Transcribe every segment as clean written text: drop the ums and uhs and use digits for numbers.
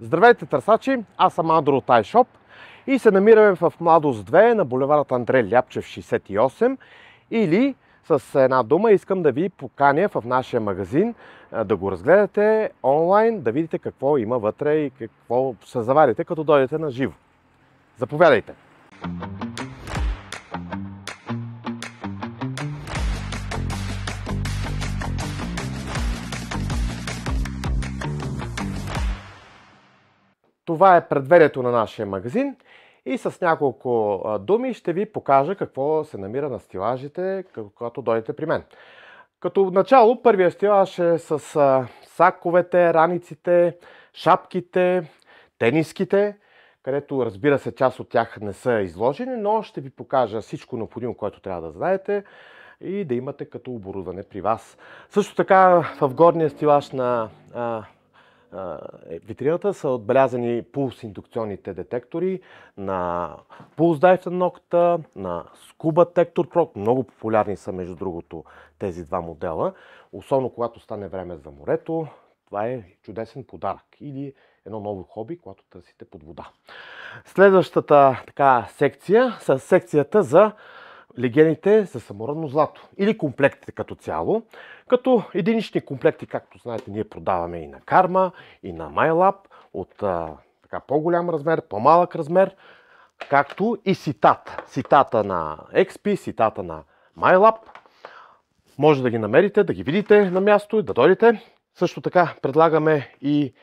Здравейте, търсачи! Аз съм Андро от iShop и се намираме в Младост 2 на булевард Андрей Ляпчев 68, или с една дума искам да ви поканя в нашия магазин да го разгледате онлайн, да видите какво има вътре и какво се заварите, като дойдете на живо. Заповядайте! Това е предверието на нашия магазин и с няколко думи ще ви покажа какво се намира на стелажите, когато дойдете при мен. Като начало, първият стелаж е с саковете, раниците, шапките, тениските, където, разбира се, част от тях не са изложени, но ще ви покажа всичко необходимо, което трябва да знаете и да имате като оборудване при вас. Също така в горния стелаж на витрината са отбелязани пулс-индукционните детектори на Pulse Dive на нокта, на Scuba Tector Pro. Много популярни са, между другото, тези два модела. Особено когато стане време за морето, това е чудесен подарък или едно ново хоби, когато търсите под вода. Следващата секция са секцията за легените за самородно злато или комплектите като цяло. Като единични комплекти, както знаете, ние продаваме и на Karma, и на MyLab от по-голям размер, по-малък размер, както и ситата. Ситата на XP, ситата на MyLab. Може да ги намерите, да ги видите на място и да дойдете. Също така предлагаме и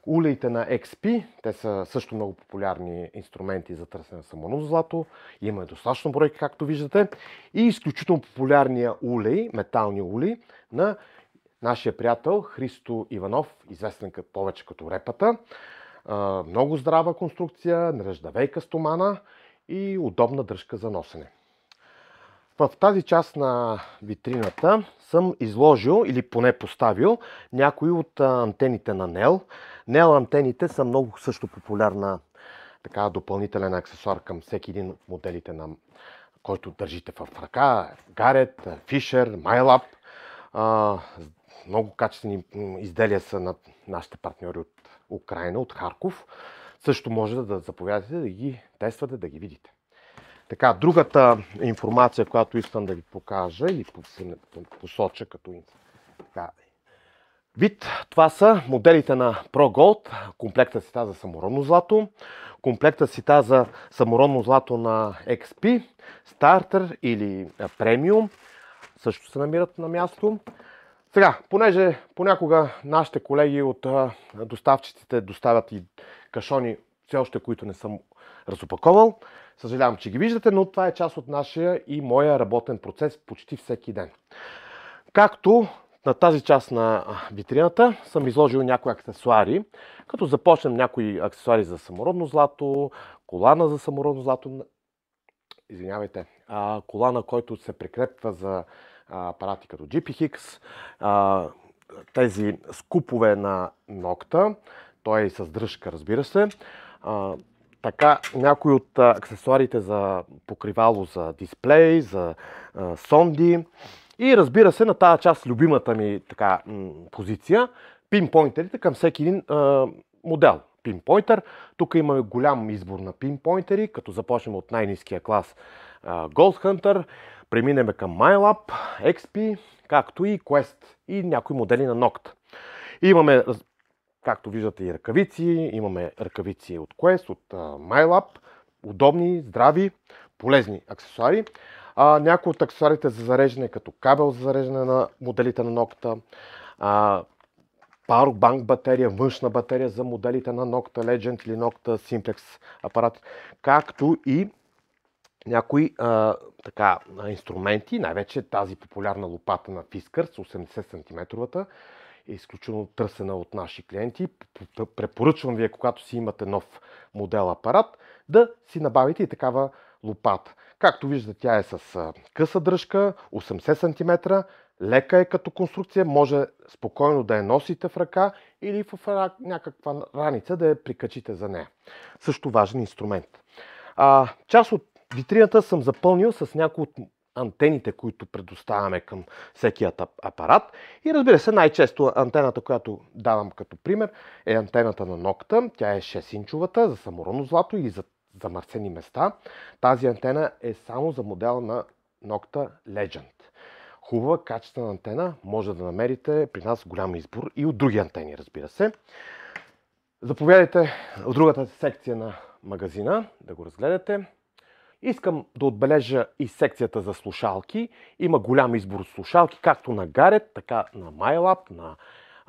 улеите на XP. Те са също много популярни инструменти за търсене на самородно злато. Има достатъчно бройки, както виждате. И изключително популярния улей, метални улей на нашия приятел Христо Иванов, известен повече като Репата. Много здрава конструкция, нержавейка стомана и удобна дръжка за носене. В тази част на витрината съм изложил или поне поставил някои от антените на NEL. NEL антените са много също популярна допълнителен аксесуар към всеки един от моделите, който държите в ръка. Garrett, Fisher, MyLab. Много качествени изделия са на нашите партньори от Украина, от Харков. Също може да заповядате да ги тествате, да ги видите. Другата информация, която искам да ви покажа или посоча като вид, това са моделите на Pro Gold, комплекта сита за самородно злато, комплекта сита за самородно злато на XP, Starter или Premium, също се намират на място. Сега, понеже понякога нашите колеги от доставчиците доставят и кашони, все още които не съм разопаковал, съжалявам, че ги виждате, но това е част от нашия и моя работен процес почти всеки ден. Както на тази част на витрината съм изложил някои аксесуари, като започнем някои аксесуари за самородно злато, колана за самородно злато, колана, който се прикрепва за апарати като GPX, тези скупове на нокта, той е с дръжка, разбира се. Някои от аксесуарите за покривало за дисплей, за сонди и, разбира се, на тази част любимата ми позиция, пинпойнтерите към всеки един модел. Пинпойнтер. Тук имаме голям избор на пинпойнтери, като започнем от най-ниския клас Gold Hunter, преминем към MyLab, XP, както и Quest и някои модели на Noct. Имаме, както виждате, и ръкавици. Имаме ръкавици от Quest, от MyLab. Удобни, здрави, полезни аксесуари. Някои от аксесуарите за зареждане, като кабел за зареждане на моделите на Noct, Powerbank батерия, външна батерия за моделите на Noct Legend или Noct Simplex апарат, както и някои инструменти, най-вече тази популярна лопата на Fiskars, 80 см, е изключително търсена от наши клиенти. Препоръчвам ви, когато си имате нов модел апарат, да си набавите и такава лопата. Както виждате, тя е с къса дръжка, 80 см, лека е като конструкция, може спокойно да я носите в ръка или в някаква раница да я прикачите за нея. Също важен инструмент. Част от витрината съм запълнил с някои от антените, които предоставяме към всекият апарат. И разбира се, най-често антената, която давам като пример, е антената на Nocta. Тя е 6-инчовата за саморонно злато или за замърсени места. Тази антена е само за модела на Nocta Legend. Хубава, качествена антена може да намерите при нас голям избор и от други антени, разбира се. Заповядайте в другата секция на магазина да го разгледате. Искам да отбележа и секцията за слушалки. Има голям избор от слушалки, както на Garrett, така на MyLab, на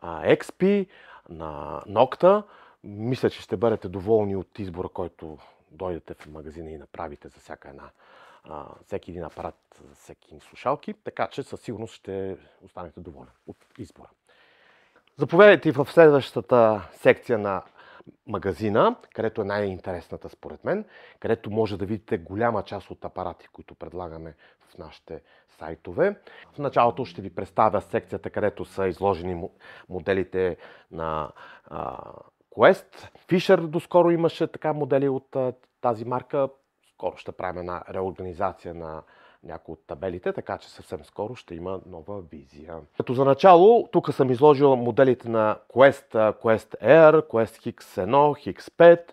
XP, на Nocta. Мисля, че ще бъдете доволни от избора, който дойдете в магазина и направите за всеки един апарат, за всеки един слушалки. Така че със сигурност ще останете доволни от избора. Заповядайте в следващата секция на магазина, където е най-интересната според мен, където може да видите голяма част от апарати, които предлагаме в нашите сайтове. В началото ще ви представя секцията, където са изложени моделите на Quest. Fisher доскоро имаше така модели от тази марка. Скоро ще правим една реорганизация на някои от табелите, така че съвсем скоро ще има нова визия. Като за начало, тук съм изложил моделите на Quest Air, Quest X1, X5,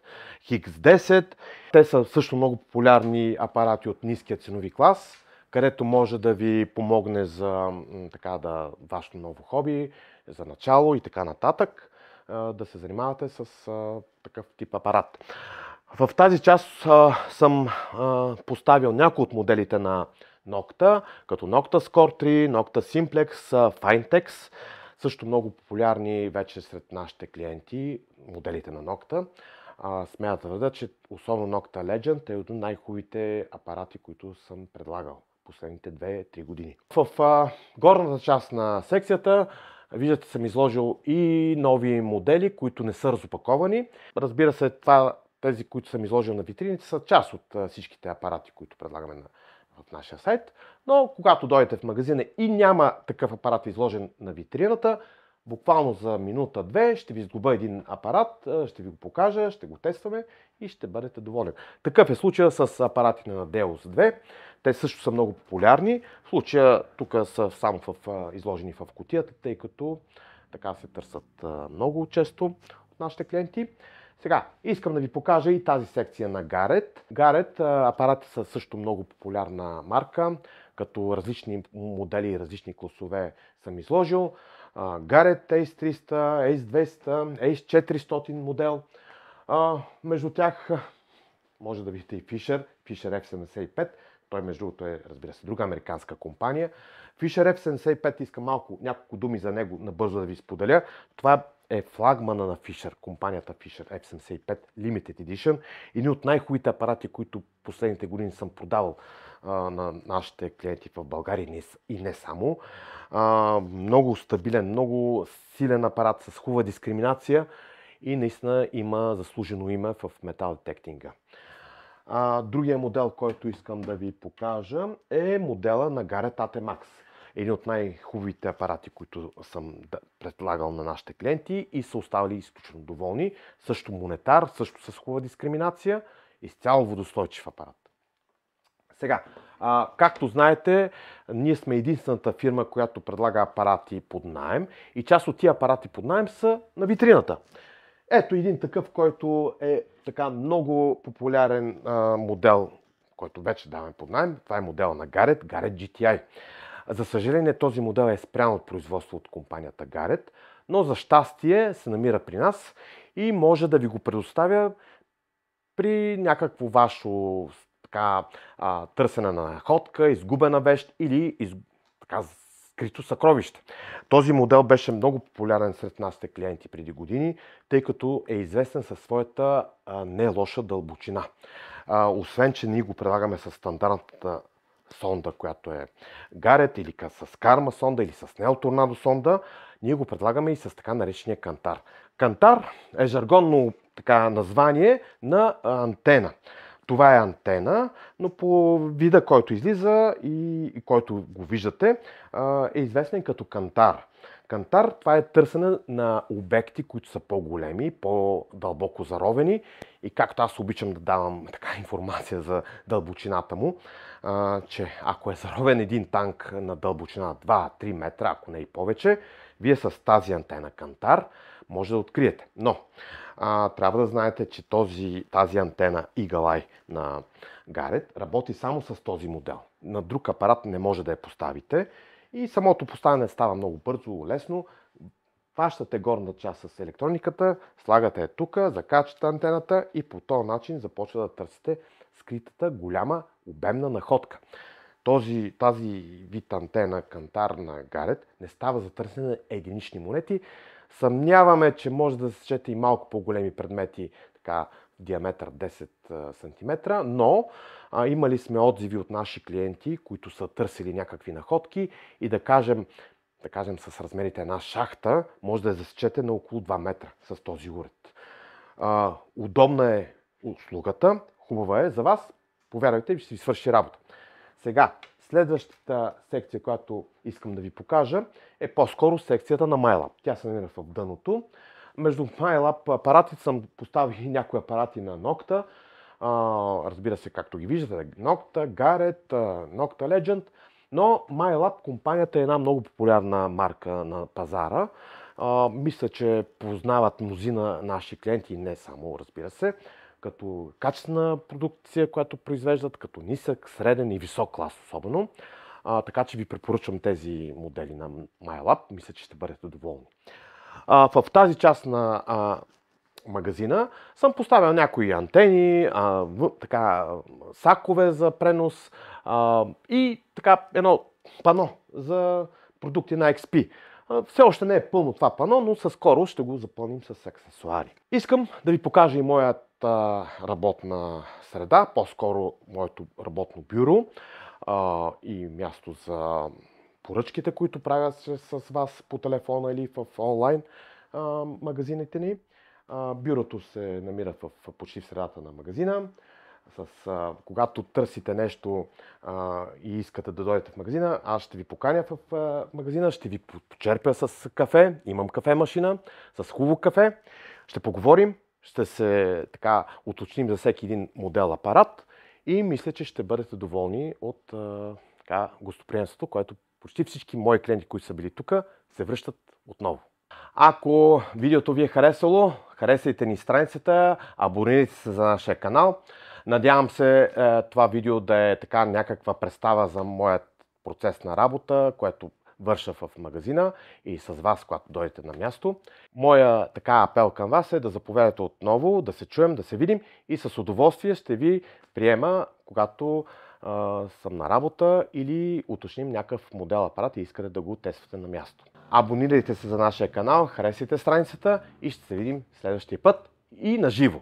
X10. Те са също много популярни апарати от ниския ценови клас, където може да ви помогне за вашето ново хоби, за начало и така нататък, да се занимавате с такъв тип апарат. В тази част съм поставил някои от моделите на Nocta, като Nocta Score 3, Nocta Simplex, Finetex, също много популярни вече сред нашите клиенти, моделите на Nocta. Смея да твърдя, че особено Nocta Legend е един от най-хубавите апарати, които съм предлагал последните 2-3 години. В горната част на секцията виждате, съм изложил и нови модели, които не са разопаковани. Разбира се, тези, които съм изложил на витрините, са част от всичките апарати, които предлагаме в нашия сайт. Но когато дойдете в магазина и няма такъв апарат изложен на витрината, буквално за минута-две ще ви сглоба един апарат, ще ви го покажа, ще го тестваме и ще бъдете доволен. Такъв е случая с апаратите на Deus 2. Те също са много популярни. В случая тук са само изложени в кутията, тъй като така се търсят много често от нашите клиенти. Сега, искам да ви покажа и тази секция на Garrett. Garrett апарати са също много популярна марка, като различни модели и различни класове съм изложил. Garrett Ace300, Ace200, Ace400 модел. Между тях може да видите и Fisher F75. Той между другото е, разбира се, друга американска компания. Fisher F75, искам няколко думи за него набързо да ви споделя. Това е флагмана на Fisher, компанията Fisher F75 Limited Edition. Един от най-хубавите апарати, които последните години съм продавал на нашите клиенти в България и не само. Много стабилен, много силен апарат с хубава дискриминация и наистина има заслужено име в метал детектинга. Другия модел, който искам да ви покажа, е модела на Garrett AT Max. Един от най-хубавите апарати, които съм предлагал на нашите клиенти и са оставали изключително доволни. Също монетар, също с хубава дискриминация, изцяло водостойчив апарат. Сега, както знаете, ние сме единствената фирма, която предлага апарати под наем и част от тия апарати под наем са на витрината. Ето един такъв, който е така много популярен модел, който вече даваме под наем. Това е модел на Garrett GTI. За съжаление, този модел е спрян от производство от компанията Garrett, но за щастие се намира при нас и може да ви го предоставя при някакво ваше търсене на находка, изгубена вещ или скрито съкровище. Този модел беше много популярен сред нашите клиенти преди години, тъй като е известен със своята не лоша дълбочина. Освен, че ние го предлагаме с стандартната сонда, която е Garrett, или с Karma сонда, или с Neo Tornado сонда, ние го предлагаме и с така наречения кантар. Кантар е жаргонно название на антена. Това е антена, но по вида, който излиза и който го виждате, е известен като кантар. Кантар, това е търсене на обекти, които са по-големи, по-дълбоко заровени и както аз обичам да давам така информация за дълбочината му, че ако е заровен един танк на дълбочина 2-3 метра, ако не и повече, вие с тази антена Кантар може да откриете. Но трябва да знаете, че тази антена Eagle Eye на Garrett работи само с този модел. На друг апарат не може да я поставите и самото поставяне става много бързо, лесно. Фащате горната част с електрониката, слагате я тук, закачате антената и по този начин започва да търсите скритата голяма обемна находка. Тази вид антена Кантар на Garrett не става за търсене на единични монети. Съмняваме, че може да сечете и малко по-големи предмети, така в диаметър 10 см, но имали сме отзиви от наши клиенти, които са търсили някакви находки и да кажем с размерите една шахта, може да я засечете на около 2 метра с този уред. Удобна е услугата, хубава е за вас, повярвайте, ще ви свърши работа. Сега, следващата секция, която искам да ви покажа, е по-скоро секцията на MyLab. Тя се намира в дъното. Между MyLab апаратите съм поставил и някои апарати на Nocta. Разбира се, както ги виждате, Nocta, Garrett, Nocta Legend. Но MyLab компанията е една много популярна марка на пазара. Мисля, че познават мнозина наши клиенти и не само, разбира се, като качествена продукция, която произвеждат, като нисък, среден и висок клас особено. Така че ви препоръчвам тези модели на MyLab. Мисля, че ще бъдете доволни. В тази част на магазина съм поставил някои антени, сакове за пренос и така едно пано за продукти на XP. Все още не е пълно това пано, но със скоро ще го запълним с аксесуари. Искам да ви покажа и моята работна среда, по-скоро моето работно бюро и място за поръчките, които правя с вас по телефона или в онлайн магазините ни. Бюрото се намира почти в средата на магазина. Когато търсите нещо и искате да дойдете в магазина, аз ще ви поканя в магазина, ще ви почерпя с кафе, имам кафе машина, с хубаво кафе, ще поговорим, ще се уточним за всеки един модел апарат и мисля, че ще бъдете доволни от гостоприемството, което почти всички мои клиенти, които са били тук, се връщат отново. Ако видеото ви е харесало, харесайте ни страницата, абонирайте се за нашия канал. Надявам се това видео да е някаква представа за моят процес на работа, което върша в магазина и с вас, когато дойдете на място. Моя апел към вас е да заповядате отново, да се чуем, да се видим и с удоволствие ще ви приема, когато съм на работа или уточним някакъв модел апарат и искате да го тествате на място. Абонирайте се за нашия канал, харесайте страницата и ще се видим следващия път и на живо!